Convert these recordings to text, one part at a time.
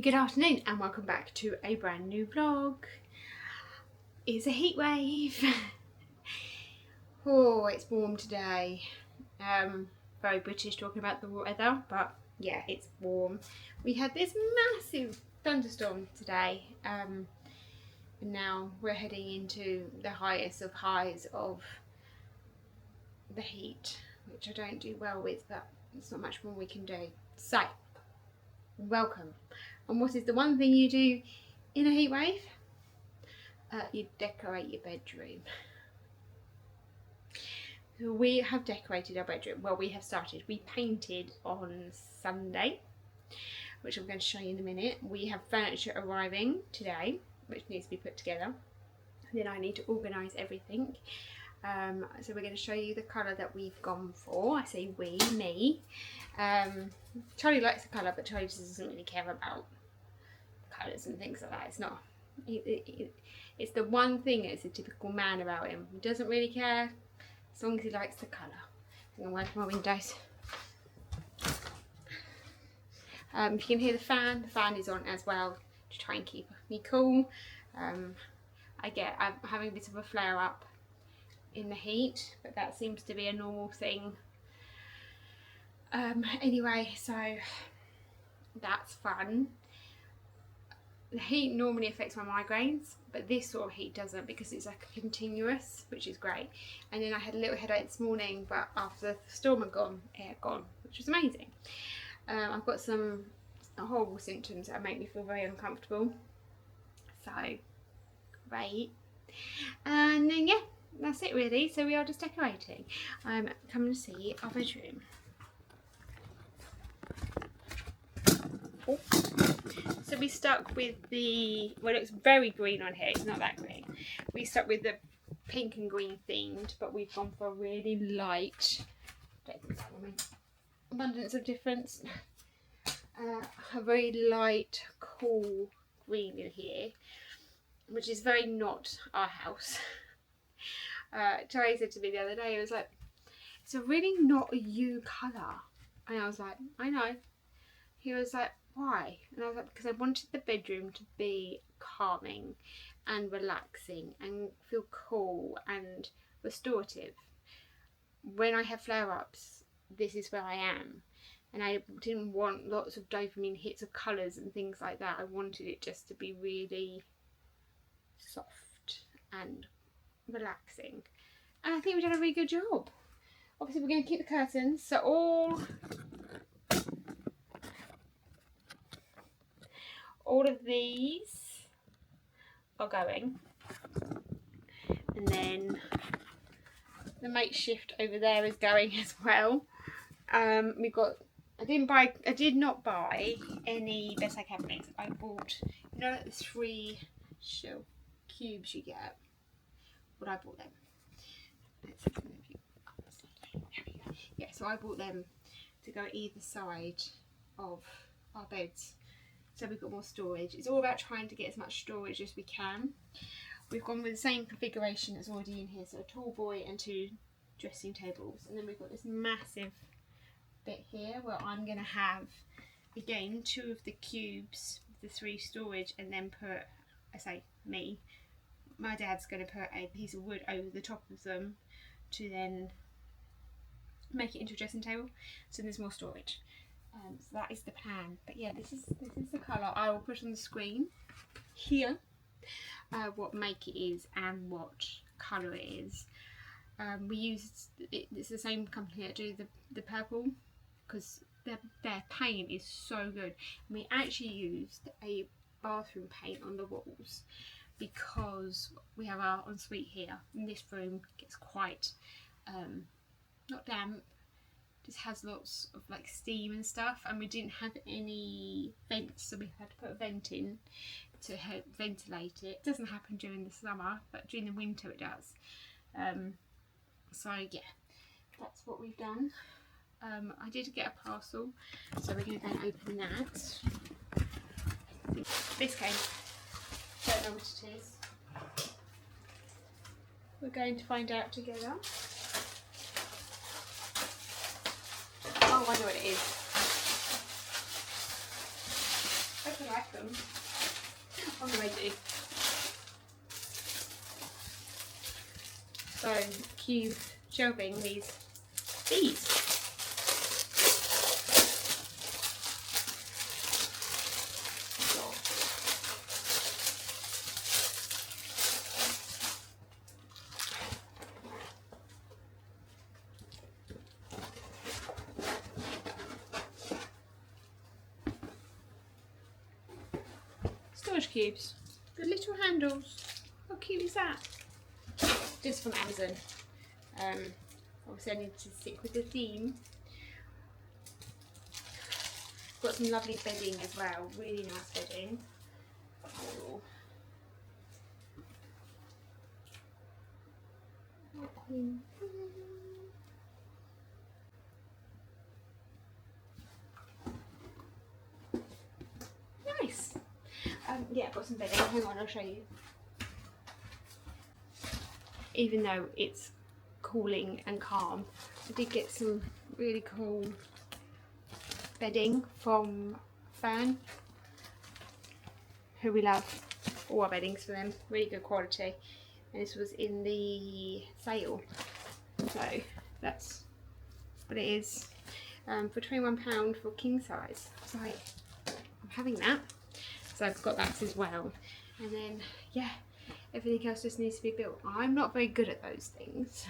Good afternoon and welcome back to a brand new vlog. It's a heat wave. Oh, it's warm today. Very British talking about the weather, but yeah, it's warm. We had this massive thunderstorm today, and now we're heading into the highest of highs of the heat, which I don't do well with, but there's not much more we can do. So, welcome. And what is the one thing you do in a heat wave? You decorate your bedroom. So we have decorated our bedroom. Well, we have started. We painted on Sunday, which I'm going to show you in a minute. We have furniture arriving today, which needs to be put together. Then I need to organise everything. So we're going to show you the colour that we've gone for. I say we, me. Charlie likes the colour, but Charlie just doesn't really care about colours and things like that. It's not. It's the one thing that's a typical man about him. He doesn't really care as long as he likes the colour. I'm going to work my windows. If you can hear the fan is on as well to try and keep me cool. I'm having a bit of a flare up in the heat, but that seems to be a normal thing. Anyway, so that's fun. The heat normally affects my migraines, but this sort of heat doesn't because it's like continuous, which is great. And then I had a little headache this morning, but after the storm had gone, it had gone, which was amazing. I've got some horrible symptoms that make me feel very uncomfortable. So, great. And then, yeah, that's it really. So we are just decorating. I'm coming to see our bedroom. Oh. So we stuck with the, well, it looks very green on here, it's not that green. We stuck with the pink and green themed, but we've gone for a really light, abundance of difference, a very light, cool green in here, which is very not our house. Charlie said to me the other day, he was like, it's a really not a you colour. And I was like, I know. He was like, why? And I was like, because I wanted the bedroom to be calming and relaxing and feel cool and restorative. When I have flare-ups, this is where I am. And I didn't want lots of dopamine hits of colours and things like that. I wanted it just to be really soft and relaxing. And I think we've done a really good job. Obviously we're going to keep the curtains, so all of these are going, and then the makeshift over there is going as well. We've got, I did not buy any bedside cabinets. I bought, you know, the 3 cubes you get. But I bought them. Yeah, so I bought them to go either side of our beds. So we've got more storage. It's all about trying to get as much storage as we can. We've gone with the same configuration that's already in here. So a tall boy and 2 dressing tables. And then we've got this massive bit here where I'm going to have, again, 2 of the cubes, the 3 storage, and then put, I say me, my dad's going to put a piece of wood over the top of them to then make it into a dressing table. So there's more storage. So that is the plan. But yeah, this is the colour. I will put on the screen here what make it is and what colour it is. We use it's the same company that do the purple because their paint is so good. And we actually used a bathroom paint on the walls because we have our ensuite here, and this room gets quite not damp. Just has lots of like steam and stuff, and we didn't have any vents, so we had to put a vent in to help ventilate it. It doesn't happen during the summer, but during the winter it does. So yeah, that's what we've done. I did get a parcel, so we're going to go and open that. This came, don't know what it is. We're going to find out together. Oh, I know what it is. Open like them. Oh no, I do. So, cube shelving these storage cubes with little handles. How cute is that? Just from Amazon. Obviously I need to stick with the theme. Got some lovely bedding as well, really nice bedding. Oh. Nice. Yeah, I've got some bedding. Hang on, I'll show you. Even though it's cooling and calm, I did get some really cool bedding from Fern, who we love. All our beddings for them, really good quality, and this was in the sale, so that's what it is. For £21 for king size. So I'm having that, so I've got that as well. And then yeah, everything else just needs to be built. I'm not very good at those things,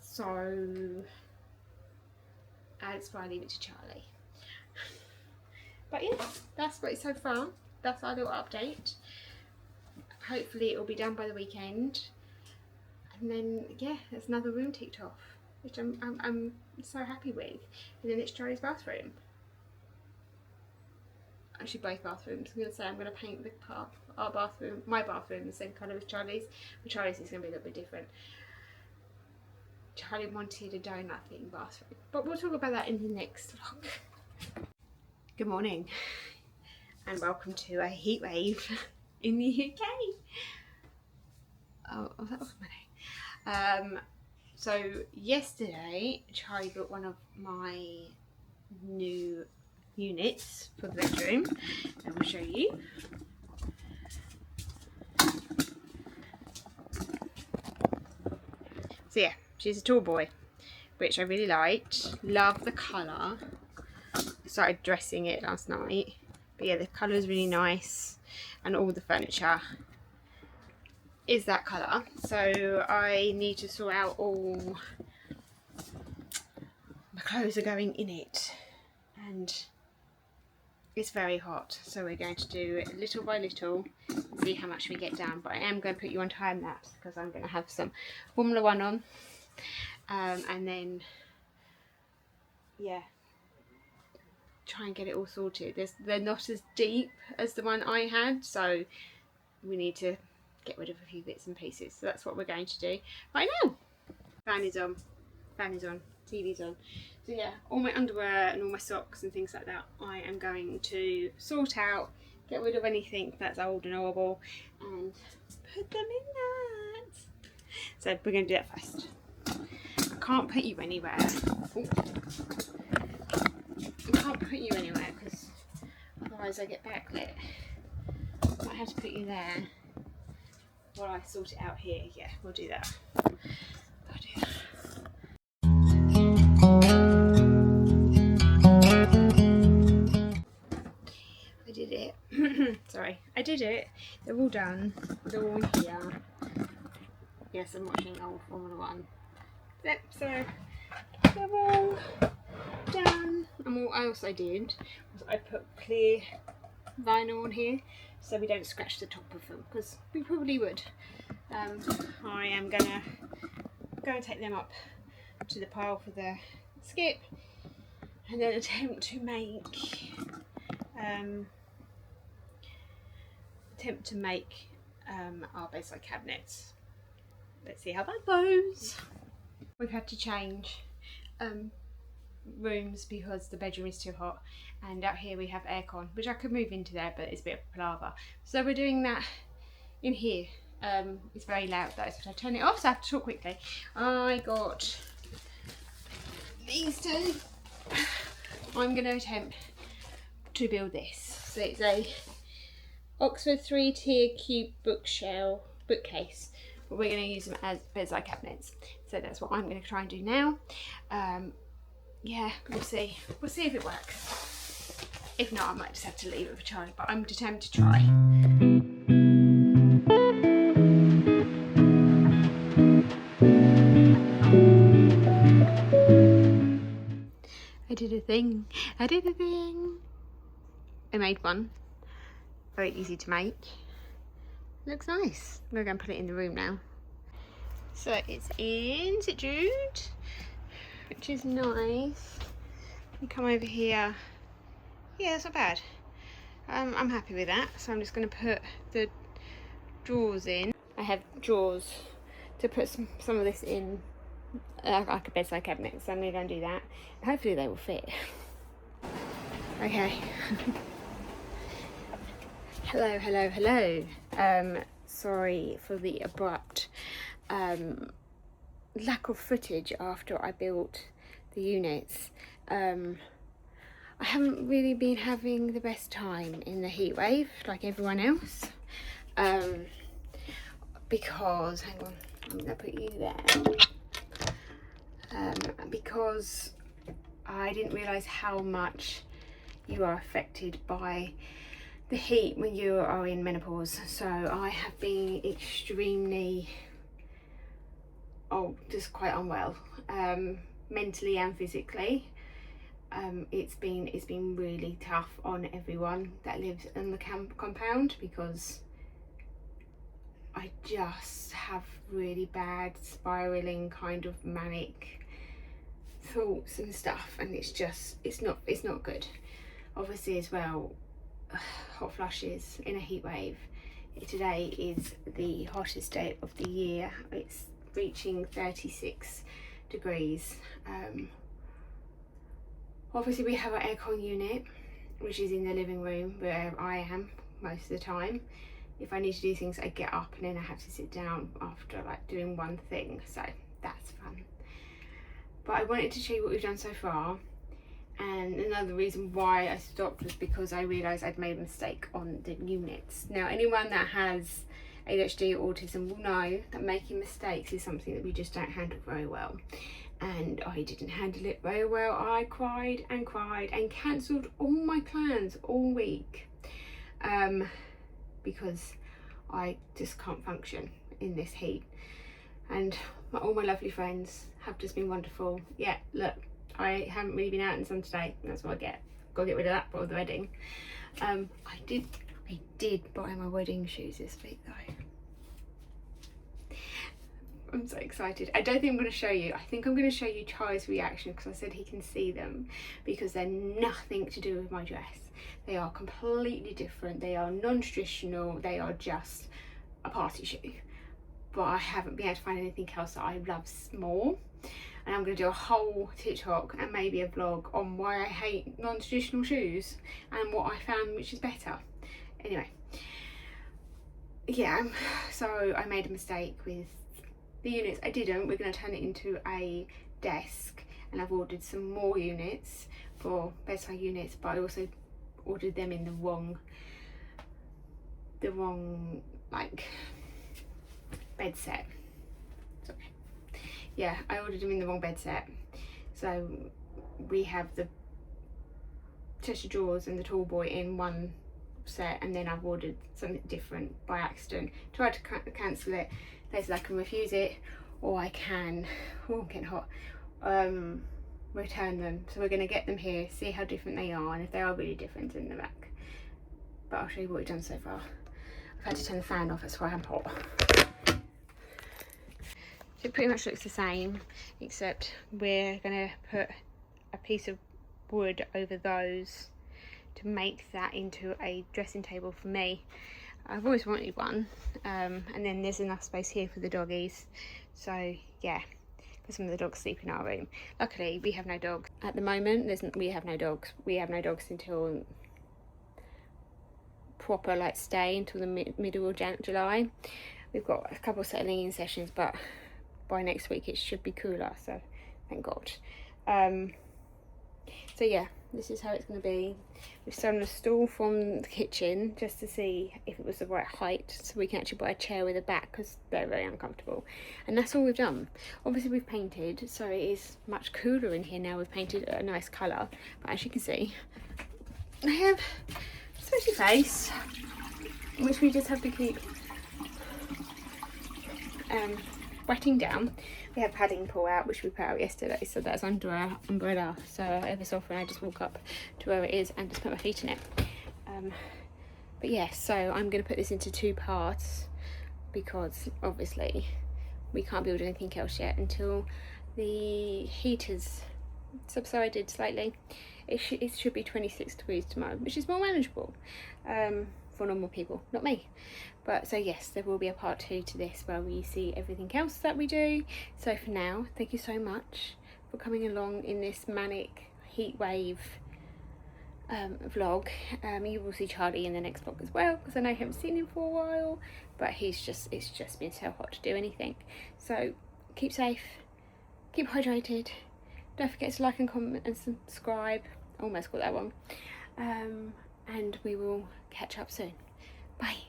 so that's why I leave it to Charlie. But yeah, that's what it's so far. That's our little update. Hopefully it will be done by the weekend, and then yeah, there's another room ticked off, which I'm so happy with. And then it's Charlie's bathroom. Actually both bathrooms. I'm going to say I'm going to paint the part, our bathroom, my bathroom, the same colour as Charlie's, but Charlie's is going to be a little bit different. Charlie wanted a donut themed bathroom, but we'll talk about that in the next vlog. Good morning and welcome to a heat wave in the UK. Oh, that was my name. So yesterday Charlie built one of my new units for the bedroom, and we'll show you. So yeah, she's a tall boy, which I really liked. Love the colour. Started dressing it last night, but yeah, the colour is really nice, and all the furniture is that colour. So I need to sort out all the clothes are going in it, and it's very hot, so we're going to do it little by little and see how much we get down. But I am going to put you on time lapse because I'm going to have some Formula 1 on, and then yeah, try and get it all sorted. They're not as deep as the one I had, so we need to get rid of a few bits and pieces. So that's what we're going to do right now. Fan is on, TV's on. So yeah, all my underwear and all my socks and things like that I am going to sort out, get rid of anything that's old and horrible, and put them in that. So we're going to do that first. I can't put you anywhere. Ooh. I can't put you anywhere because otherwise I get backlit. I might have to put you there while I sort it out here. Yeah, we'll do that. I'll do that. I did it. Sorry, I did it. They're all done. They're all here. Yes, I'm watching old Formula 1. Yep, so they're all done. And what I also did was I put clear vinyl on here so we don't scratch the top of them, because we probably would. I am gonna go and take them up to the pile for the skip, and then attempt to make our bedside cabinets. Let's see how that goes. We've had to change rooms because the bedroom is too hot, and out here we have aircon, which I could move into there, but it's a bit of a palaver. So we're doing that in here. It's very loud though, so if I turn it off, so I have to talk quickly. I got these two. I'm going to attempt to build this. So it's a Oxford 3-tier cube bookcase, but we're going to use them as bedside cabinets. So that's what I'm going to try and do now. Yeah, we'll see if it works. If not, I might just have to leave it for charge, but I'm determined to try. I did a thing. I made one. Very easy to make. Looks nice. I'm going to go and put it in the room now. So it's in Jude, which is nice. You come over here. Yeah, it's not bad. I'm happy with that. So I'm just going to put the drawers in. I have drawers to put some of this in, like a bedside cabinet. So I'm going to go and do that. Hopefully they will fit. Okay. Hello. Sorry for the abrupt lack of footage after I built the units. I haven't really been having the best time in the heatwave like everyone else, because, hang on, I'm going to put you there, because I didn't realise how much you are affected by the heat when you are in menopause. So I have been extremely, just quite unwell, mentally and physically. It's been really tough on everyone that lives in the compound, because I just have really bad spiraling kind of manic thoughts and stuff, and it's not good. Obviously as well, hot flushes in a heat wave. Today is the hottest day of the year. It's reaching 36 degrees. Obviously we have our aircon unit, which is in the living room where I am most of the time. If I need to do things, I get up and then I have to sit down after like doing one thing, so that's fun. But I wanted to show you what we've done so far. And another reason why I stopped was because I realised I'd made a mistake on the units. Now, anyone that has ADHD or autism will know that making mistakes is something that we just don't handle very well. And I didn't handle it very well. I cried and cancelled all my plans all week, because I just can't function in this heat. And all my lovely friends have just been wonderful. Yeah, look, I haven't really been out in the sun today. That's what I get. Gotta get rid of that for the wedding. I did buy my wedding shoes this week though. I'm so excited. I don't think I'm going to show you. I think I'm going to show you Charlie's reaction, because I said he can see them, because they're nothing to do with my dress. They are completely different. They are non-traditional. They are just a party shoe. But I haven't been able to find anything else that I love more. And I'm going to do a whole TikTok and maybe a vlog on why I hate non-traditional shoes and what I found which is better. Anyway, yeah, so I made a mistake with the units. I didn't. We're going to turn it into a desk, and I've ordered some more units for bedside units, but I also ordered them in the wrong like bed set. Sorry. Yeah, I ordered them in the wrong bed set. So we have the chest of drawers and the tall boy in one set, and then I've ordered something different by accident. Tried to cancel it. They said I can refuse it, or I can, oh, I'm getting hot, return them. So we're going to get them here, see how different they are, and if they are really different, in the back. But I'll show you what we've done so far. I've had to turn the fan off, that's why I'm hot. It pretty much looks the same, except we're going to put a piece of wood over those to make that into a dressing table for me. I've always wanted one, and then there's enough space here for the doggies. So yeah, because some of the dogs sleep in our room. Luckily we have no dogs at the moment. We have no dogs. We have no dogs until proper like stay until the middle of July. We've got a couple of settling in sessions, but by next week it should be cooler, so thank God. So yeah, this is how it's going to be. We've stolen a stool from the kitchen just to see if it was the right height, so we can actually buy a chair with a back because they're very uncomfortable. And that's all we've done. Obviously we've painted, so it is much cooler in here now. We've painted a nice colour, but as you can see, I have a sweaty face, which we just have to keep wetting down. We have padding pull out, which we put out yesterday, so that's under our umbrella, so every so often I just walk up to where it is and just put my feet in it. But yeah, so I'm going to put this into 2 parts because obviously we can't build anything else yet until the heat has subsided slightly. It should be 26 degrees tomorrow, which is more manageable for normal people, not me. But so yes, there will be a part 2 to this where we see everything else that we do. So for now, thank you so much for coming along in this manic heatwave vlog. You will see Charlie in the next vlog as well, because I know I haven't seen him for a while, but it's just been so hot to do anything. So keep safe, keep hydrated, don't forget to like and comment and subscribe. I almost got that wrong. And we will catch up soon. Bye.